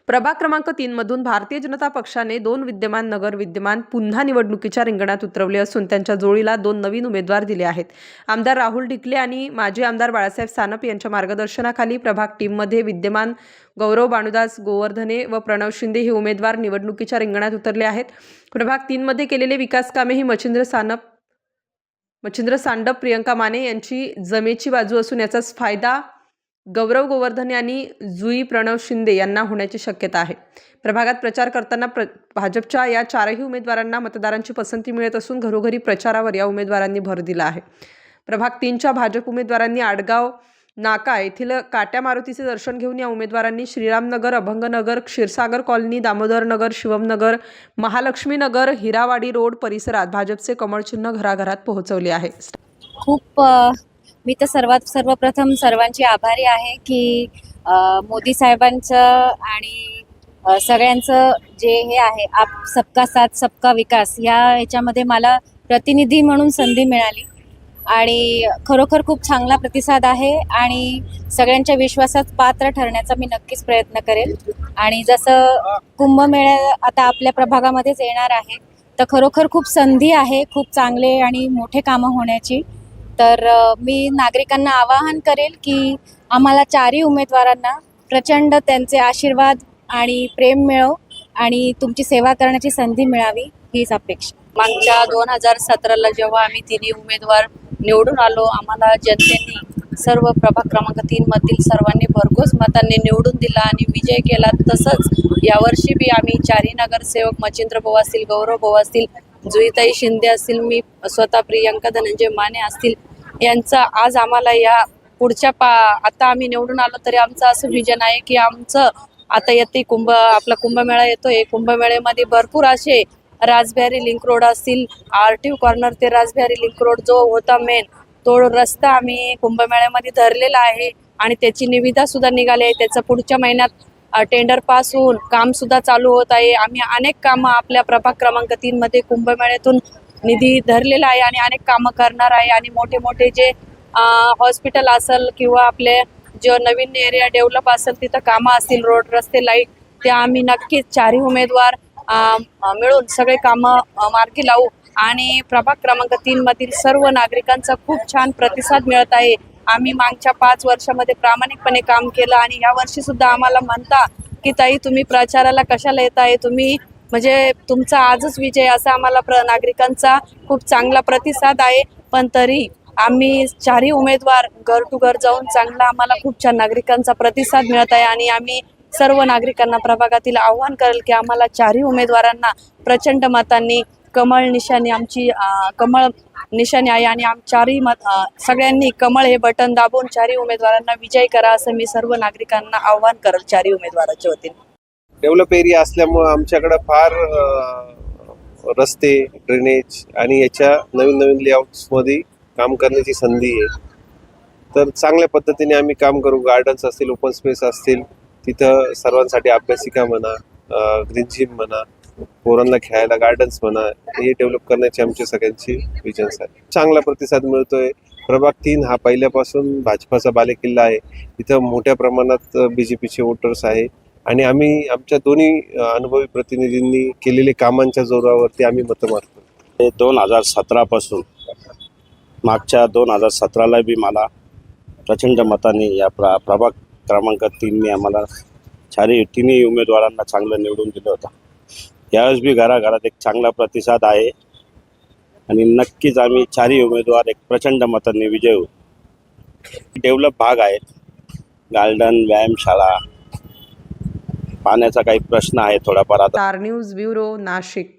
प्रभाग क्रमांक 3 मधून भारतीय जनता पक्षाने 2 विद्यमान नगर विद्यमान पुन्हा निवडणुकीच्या रिंगणात उतरवले असून त्यांच्या जोडीला 2 नवीन उमेदवार दिले आहेत. आमदार राहुल ढिकले आणि माजी आमदार बाळासाहेब सानप यांच्या मार्गदर्शनाखाली प्रभाग टीममध्ये विद्यमान गौरव बाणूदास गोवर्धने व प्रणव शिंदे हे उमेदवार निवडणुकीच्या रिंगणात उतरले आहेत. प्रभाग 3 मध्ये केलेले विकास कामे ही मच्छिंद्र सांडप प्रियंका माने यांची जमेची बाजू असून याचाच फायदा गौरव गोवर्धने आणि जुई प्रणव शिंदे यांना होण्याची शक्यता आहे. प्रभागात प्रचार करताना भाजपच्या या चारही उमेदवारांना मतदारांची पसंती मिळत असून घरोघरी प्रचारावर या उमेदवारांनी भर दिला आहे. प्रभाग 3च्या भाजप उमेदवारांनी आडगाव नाका येथील काट्या मारुतीचे दर्शन घेऊन या उमेदवारांनी श्रीरामनगर, अभंगनगर, क्षीरसागर कॉलनी, दामोदरनगर, शिवमनगर, महालक्ष्मीनगर, हिरावाडी रोड परिसरात भाजपचे कमळ चिन्ह घराघरात पोहोचवले आहे. मी तर सर्वप्रथम सर्वांची आभारी आहे की मोदी साहेबांचं आणि सगळ्यांचं जे हे आहे सबका साथ सबका विकास ह्याच्यामध्ये मला प्रतिनिधी म्हणून संधी मिळाली आणि खरोखर खूप चांगला प्रतिसाद आहे आणि सगळ्यांच्या विश्वासात पात्र ठरण्याचा मी नक्कीच प्रयत्न करेल. आणि जसं कुंभमेळा आता आपल्या प्रभागामध्येच येणार आहे तर खरोखर खूप संधी आहे, खूप चांगले आणि मोठे कामं होण्याची. तर मी नागरिकांना आवाहन करेल की आम्हाला चारही उमेदवारांना प्रचंड त्यांचे आशीर्वाद आणि प्रेम मिळो आणि तुमची सेवा करण्याची संधी मिळावी हीच अपेक्षा. मागच्या 2017ला जेव्हा आम्ही तिन्ही उमेदवार निवडून आलो, आम्हाला जनतेने सर्व प्रभाग क्रमांक 3 मधील सर्वांनी भरघोस मतांनी निवडून दिला आणि विजय केला. तसंच यावर्षी बी आम्ही चारही नगरसेवक मच्छिंद्र भाऊ असतील, गौरव भाऊ असतील, जुईताई शिंदे असतील, मी स्वतः प्रियंका धनंजय माने असतील यांचा आज आम्हाला या पुढच्या आता आम्ही निवडून आलो तरी आमचं असं विजन आहे की आमचं आता येते आपला कुंभमेळा येतोय. कुंभमेळ्यामध्ये भरपूर असे राजबिहारी लिंक रोड असतील, आरटीओ कॉर्नर ते राजबिहारी लिंक रोड जो होता मेन तो रस्ता आम्ही कुंभमेळ्यामध्ये धरलेला आहे आणि त्याची निविदा सुद्धा निघाली आहे. त्याचं पुढच्या महिन्यात टेंडर पास होऊन काम सुद्धा चालू होत आहे. आम्ही अनेक कामं आपल्या प्रभाग क्रमांक 3 मध्ये कुंभमेळ्यातून निधी धरलेला आहे आणि अनेक कामं करणार आहे. आणि मोठे मोठे जे हॉस्पिटल असेल किंवा आपले जो नवीन एरिया डेव्हलप असेल तिथं कामं असतील, रोड रस्ते लाईट, ते आम्ही नक्कीच चारही उमेदवार मिळून सगळे कामं मार्गी लावू. आणि प्रभाग क्रमांक 3 मधील सर्व नागरिकांचा खूप छान प्रतिसाद मिळत आहे. आम्ही मागच्या 5 वर्षामध्ये प्रामाणिकपणे काम केलं आणि या वर्षी सुद्धा आम्हाला म्हणता की ताई तुम्ही प्रचाराला कशाला येत आहे, तुम्ही म्हणजे तुमचा आजच विजय असा आम्हाला नागरिकांचा खूप चांगला प्रतिसाद आहे. पण तरी आम्ही चारही उमेदवार घर टू घर जाऊन चांगला आम्हाला खूप छान नागरिकांचा प्रतिसाद मिळत आहे आणि आम्ही सर्व नागरिकांना प्रभागातील आव्हान करेल की आम्हाला चारही उमेदवारांना प्रचंड मतांनी कमळ निशाणी आमची कमळ निशाणी आहे आणि चारही सगळ्यांनी कमळ हे बटन दाबून चारही उमेदवारांना विजयी करा असं मी सर्व नागरिकांना आव्हान करेल चारही उमेदवाराच्या वतीने. डेव्हलप एरिया असल्यामुळे आमच्याकडे फार रस्ते, ड्रेनेज आणि याच्या नवीन लेआउट्समध्ये काम करण्याची संधी आहे. तर चांगल्या पद्धतीने आम्ही काम करू. गार्डन्स असतील, ओपन स्पेस असतील, तिथं सर्वांसाठी अभ्यासिका म्हणा, ग्रीन जिम म्हणा, पोरांना खेळायला गार्डन्स म्हणा, हे डेव्हलप करण्याची आमच्या सगळ्यांची विजन्स आहे. चांगला प्रतिसाद मिळतोय. प्रभाग 3 हा पहिल्यापासून भाजपाचा बालेकिल्ला आहे. इथं मोठ्या प्रमाणात BJPचे वोटर्स आहे आणि आम्ही आमच्या दोन्ही अनुभवी प्रतिनिधींनी केलेले कामांच्या जोरावरती आम्ही मतं मारतो. 2017 पासून मागच्या 2017ला बी मला प्रचंड मतांनी या प्रभाग क्रमांक 3ने आम्हाला तिन्ही उमेदवारांना चांगलं निवडून दिलं होतं. यावेळेस बी घराघरात एक चांगला प्रतिसाद आहे आणि नक्कीच आम्ही चारही उमेदवार एक प्रचंड मतांनी विजय होऊ. डेव्हलप भाग आहे, गार्डन, व्यायामशाळा, पाण्याचा काही प्रश्न आहे थोडाफार. Star news bureau, Nashik.